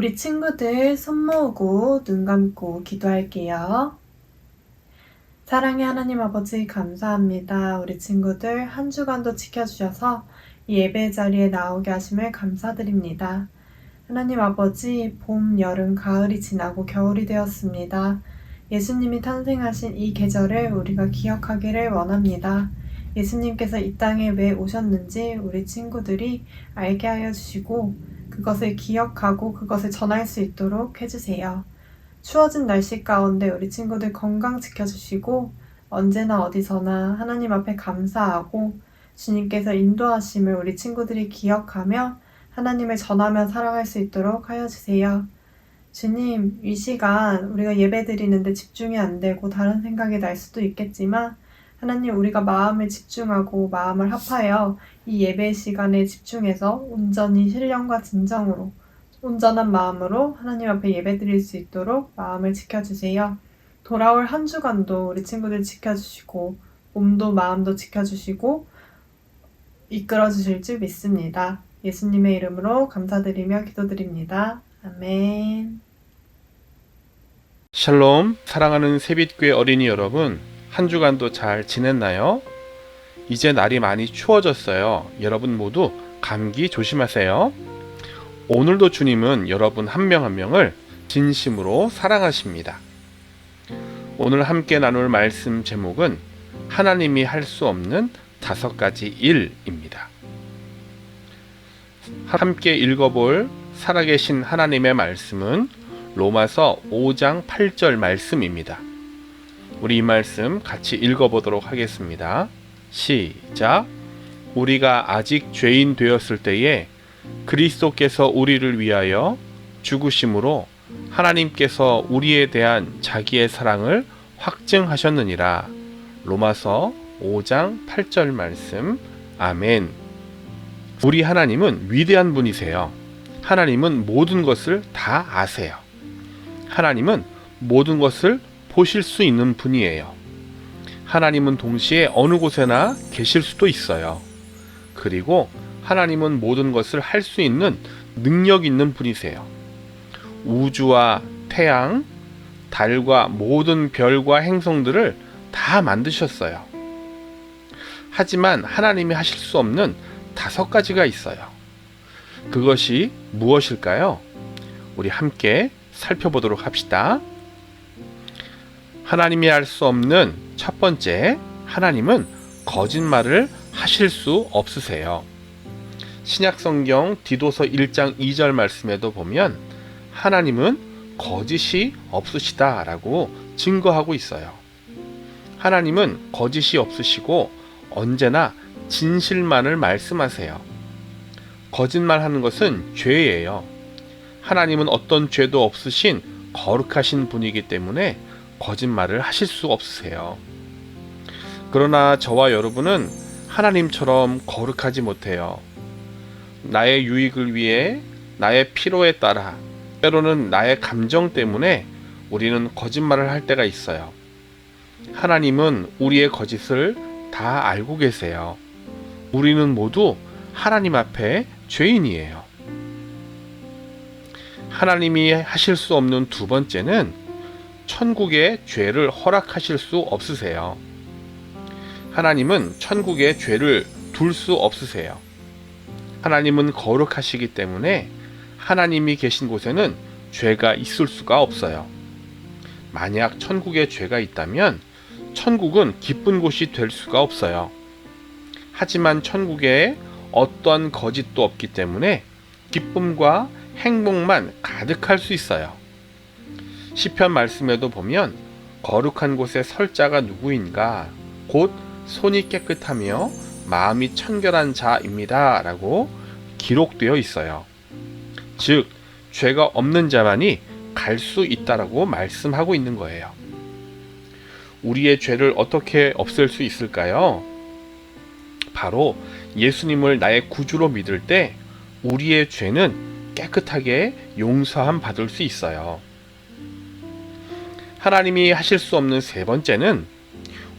우리 친구들 손 모으고 눈 감고 기도할게요. 사랑의 하나님 아버지 감사합니다. 우리 친구들 한 주간도 지켜주셔서 이 예배 자리에 나오게 하심을 감사드립니다. 하나님 아버지, 봄, 여름, 가을이 지나고 겨울이 되었습니다. 예수님이 탄생하신 이 계절을 우리가 기억하기를 원합니다. 예수님께서 이 땅에 왜 오셨는지 우리 친구들이 알게 하여 주시고 그것을 기억하고 그것을 전할 수 있도록 해주세요. 추워진 날씨 가운데 우리 친구들 건강 지켜주시고 언제나 어디서나 하나님 앞에 감사하고 주님께서 인도하심을 우리 친구들이 기억하며 하나님을 전하며 살아갈 수 있도록 하여 주세요. 주님, 이 시간 우리가 예배 드리는데 집중이 안 되고 다른 생각이 날 수도 있겠지만 하나님, 우리가 마음을 집중하고 마음을 합하여 이 예배 시간에 집중해서 온전히 신령과 진정으로 온전한 마음으로 하나님 앞에 예배 드릴 수 있도록 마음을 지켜주세요. 돌아올 한 주간도 우리 친구들 지켜주시고 몸도 마음도 지켜주시고 이끌어 주실 줄 믿습니다. 예수님의 이름으로 감사드리며 기도드립니다. 아멘. 샬롬, 사랑하는 새빛교회 어린이 여러분, 한 주간도 잘 지냈나요? 이제 날이 많이 추워졌어요. 여러분 모두 감기 조심하세요. 오늘도 주님은 여러분 한 명 한 명을 진심으로 사랑하십니다. 오늘 함께 나눌 말씀 제목은 하나님이 할 수 없는 5가지 일입니다. 함께 읽어볼 살아계신 하나님의 말씀은 로마서 5장 8절 말씀입니다. 우리 이 말씀 같이 읽어보도록 하겠습니다. 시작. 우리가 아직 죄인 되었을 때에 그리스도께서 우리를 위하여 죽으심으로 하나님께서 우리에 대한 자기의 사랑을 확증하셨느니라. 로마서 5장 8절 말씀. 아멘. 우리 하나님은 위대한 분이세요. 하나님은 모든 것을 다 아세요. 하나님은 모든 것을 보실 수 있는 분이에요. 하나님은 동시에 어느 곳에나 계실 수도 있어요. 그리고 하나님은 모든 것을 할 수 있는 능력 있는 분이세요. 우주와 태양, 달과 모든 별과 행성들을 다 만드셨어요. 하지만 하나님이 하실 수 없는 5가지가 있어요. 그것이 무엇일까요? 우리 함께 살펴보도록 합시다. 하나님이 할 수 없는 첫 번째, 하나님은 거짓말을 하실 수 없으세요. 신약성경 디도서 1장 2절 말씀에도 보면 하나님은 거짓이 없으시다 라고 증거하고 있어요. 하나님은 거짓이 없으시고 언제나 진실만을 말씀하세요. 거짓말하는 것은 죄예요. 하나님은 어떤 죄도 없으신 거룩하신 분이기 때문에 거짓말을 하실 수 없으세요. 그러나 저와 여러분은 하나님처럼 거룩하지 못해요. 나의 유익을 위해, 나의 필요에 따라, 때로는 나의 감정 때문에 우리는 거짓말을 할 때가 있어요. 하나님은 우리의 거짓을 다 알고 계세요. 우리는 모두 하나님 앞에 죄인이에요. 하나님이 하실 수 없는 두 번째는 천국의 죄를 허락하실 수 없으세요. 하나님은 천국에 죄를 둘 수 없으세요. 하나님은 거룩하시기 때문에 하나님이 계신 곳에는 죄가 있을 수가 없어요. 만약 천국에 죄가 있다면 천국은 기쁜 곳이 될 수가 없어요. 하지만 천국에 어떠한 거짓도 없기 때문에 기쁨과 행복만 가득할 수 있어요. 시편 말씀에도 보면 거룩한 곳에 설 자가 누구인가? 곧 손이 깨끗하며 마음이 청결한 자입니다 라고 기록되어 있어요. 즉 죄가 없는 자만이 갈 수 있다라고 말씀하고 있는 거예요. 우리의 죄를 어떻게 없앨 수 있을까요? 바로 예수님을 나의 구주로 믿을 때 우리의 죄는 깨끗하게 용서함 받을 수 있어요. 하나님이 하실 수 없는 세 번째는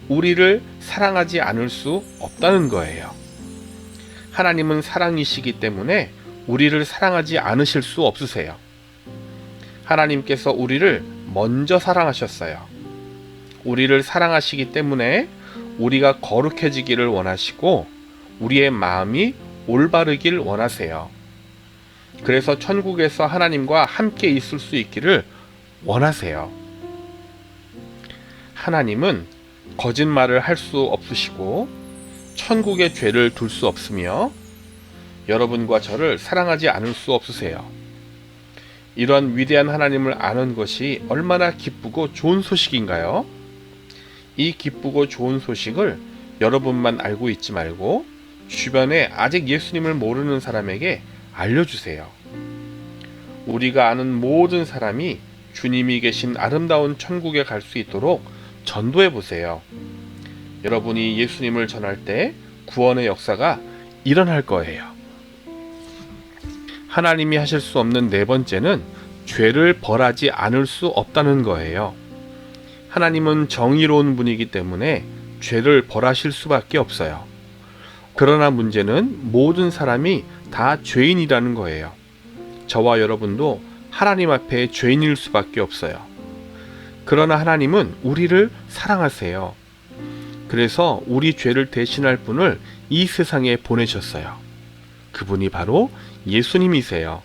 우리를 사랑하지 않을 수 없다는 거예요. 하나님은 사랑이시기 때문에 우리를 사랑하지 않으실 수 없으세요. 하나님께서 우리를 먼저 사랑하셨어요. 우리를 사랑하시기 때문에 우리가 거룩해지기를 원하시고 우리의 마음이 올바르길 원하세요. 그래서 천국에서 하나님과 함께 있을 수 있기를 원하세요. 하나님은 거짓말을 할 수 없으시고 천국에 죄를 둘 수 없으며 여러분과 저를 사랑하지 않을 수 없으세요. 이런 위대한 하나님을 아는 것이 얼마나 기쁘고 좋은 소식인가요? 이 기쁘고 좋은 소식을 여러분만 알고 있지 말고 주변에 아직 예수님을 모르는 사람에게 알려주세요. 우리가 아는 모든 사람이 주님이 계신 아름다운 천국에 갈 수 있도록 전도해 보세요. 여러분이 예수님을 전할 때 구원의 역사가 일어날 거예요. 하나님이 하실 수 없는 네 번째는 죄를 벌하지 않을 수 없다는 거예요. 하나님은 정의로운 분이기 때문에 죄를 벌하실 수밖에 없어요. 그러나 문제는 모든 사람이 다 죄인이라는 거예요. 저와 여러분도 하나님 앞에 죄인일 수밖에 없어요. 그러나 하나님은 우리를 사랑하세요. 그래서 우리 죄를 대신할 분을 이 세상에 보내셨어요. 그분이 바로 예수님이세요.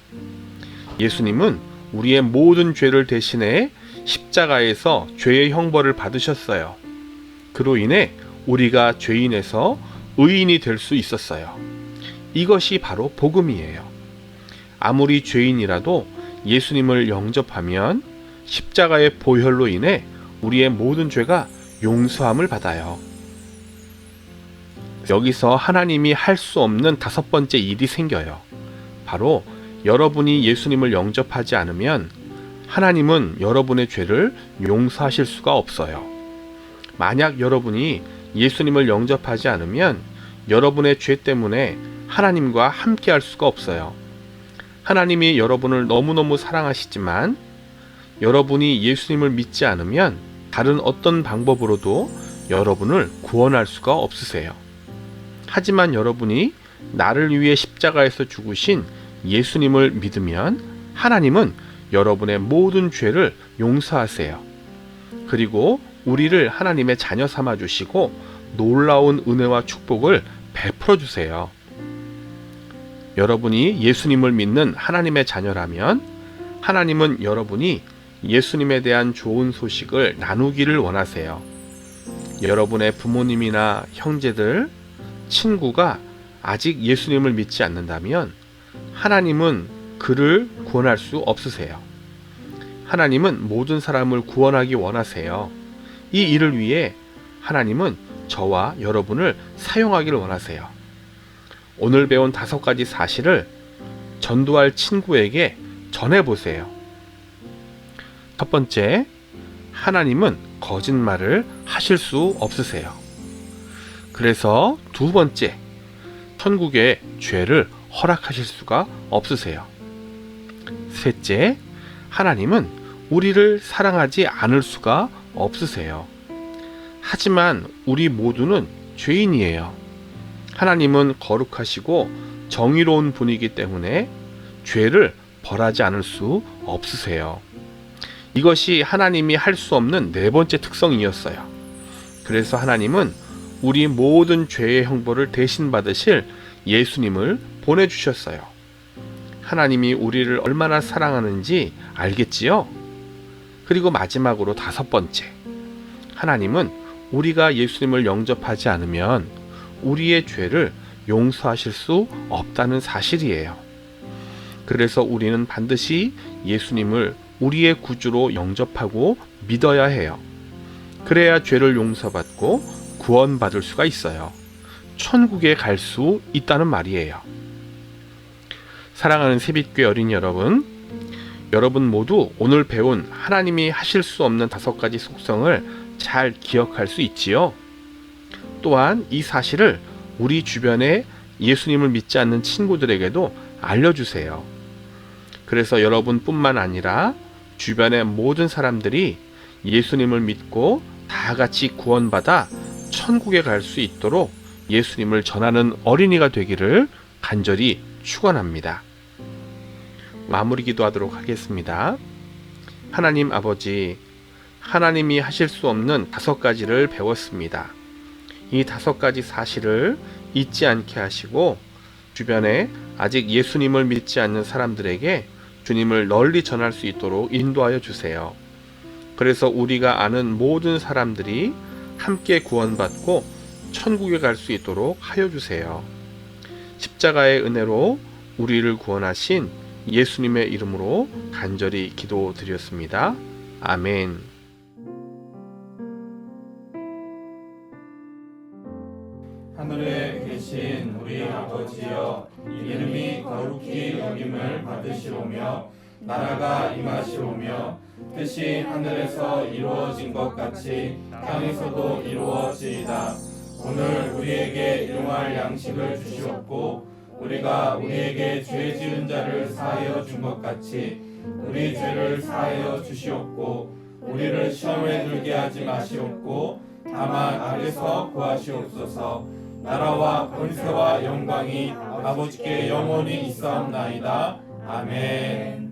예수님은 우리의 모든 죄를 대신해 십자가에서 죄의 형벌을 받으셨어요. 그로 인해 우리가 죄인에서 의인이 될 수 있었어요. 이것이 바로 복음이에요. 아무리 죄인이라도 예수님을 영접하면 십자가의 보혈로 인해 우리의 모든 죄가 용서함을 받아요. 여기서 하나님이 할 수 없는 다섯 번째 일이 생겨요. 바로 여러분이 예수님을 영접하지 않으면 하나님은 여러분의 죄를 용서하실 수가 없어요. 만약 여러분이 예수님을 영접하지 않으면 여러분의 죄 때문에 하나님과 함께 할 수가 없어요. 하나님이 여러분을 너무너무 사랑하시지만 여러분이 예수님을 믿지 않으면 다른 어떤 방법으로도 여러분을 구원할 수가 없으세요. 하지만 여러분이 나를 위해 십자가에서 죽으신 예수님을 믿으면 하나님은 여러분의 모든 죄를 용서하세요. 그리고 우리를 하나님의 자녀 삼아 주시고 놀라운 은혜와 축복을 베풀어 주세요. 여러분이 예수님을 믿는 하나님의 자녀라면 하나님은 여러분이 예수님에 대한 좋은 소식을 나누기를 원하세요. 여러분의 부모님이나 형제들, 친구가 아직 예수님을 믿지 않는다면 하나님은 그를 구원할 수 없으세요. 하나님은 모든 사람을 구원하기 원하세요. 이 일을 위해 하나님은 저와 여러분을 사용하기를 원하세요. 오늘 배운 5가지 사실을 전도할 친구에게 전해보세요. 첫 번째, 하나님은 거짓말을 하실 수 없으세요. 그래서 두 번째, 천국에 죄를 허락하실 수가 없으세요. 셋째, 하나님은 우리를 사랑하지 않을 수가 없으세요. 하지만 우리 모두는 죄인이에요. 하나님은 거룩하시고 정의로운 분이기 때문에 죄를 벌하지 않을 수 없으세요. 이것이 하나님이 할 수 없는 네 번째 특성이었어요. 그래서 하나님은 우리 모든 죄의 형벌을 대신 받으실 예수님을 보내주셨어요. 하나님이 우리를 얼마나 사랑하는지 알겠지요? 그리고 마지막으로 5번째, 하나님은 우리가 예수님을 영접하지 않으면 우리의 죄를 용서하실 수 없다는 사실이에요. 그래서 우리는 반드시 예수님을 우리의 구주로 영접하고 믿어야 해요. 그래야 죄를 용서받고 구원받을 수가 있어요. 천국에 갈 수 있다는 말이에요. 사랑하는 새빛교회 어린이 여러분, 여러분 모두 오늘 배운 하나님이 하실 수 없는 5가지 속성을 잘 기억할 수 있지요? 또한 이 사실을 우리 주변에 예수님을 믿지 않는 친구들에게도 알려주세요. 그래서 여러분뿐만 아니라 주변의 모든 사람들이 예수님을 믿고 다 같이 구원받아 천국에 갈 수 있도록 예수님을 전하는 어린이가 되기를 간절히 축원합니다. 마무리 기도하도록 하겠습니다. 하나님 아버지, 하나님이 하실 수 없는 5가지를 배웠습니다. 이 5가지 사실을 잊지 않게 하시고 주변에 아직 예수님을 믿지 않는 사람들에게 주님을 널리 전할 수 있도록 인도하여 주세요. 그래서 우리가 아는 모든 사람들이 함께 구원받고 천국에 갈 수 있도록 하여 주세요. 십자가의 은혜로 우리를 구원하신 예수님의 이름으로 간절히 기도드렸습니다. 아멘. 하늘에 계신 우리 아버지여, 이름이 거룩히 여김을 받으시오며 나라가 임하시오며 뜻이 하늘에서 이루어진 것 같이 땅에서도 이루어지이다. 오늘 우리에게 일용할 양식을 주시옵고 우리가 우리에게 죄 지은 자를 사하여 준 것 같이 우리 죄를 사하여 주시옵고 우리를 시험에 들게 하지 마시옵고 다만 악에서 구하시옵소서. 나라와 권세와 영광이 아버지께 영원히 있사옵나이다. 아멘.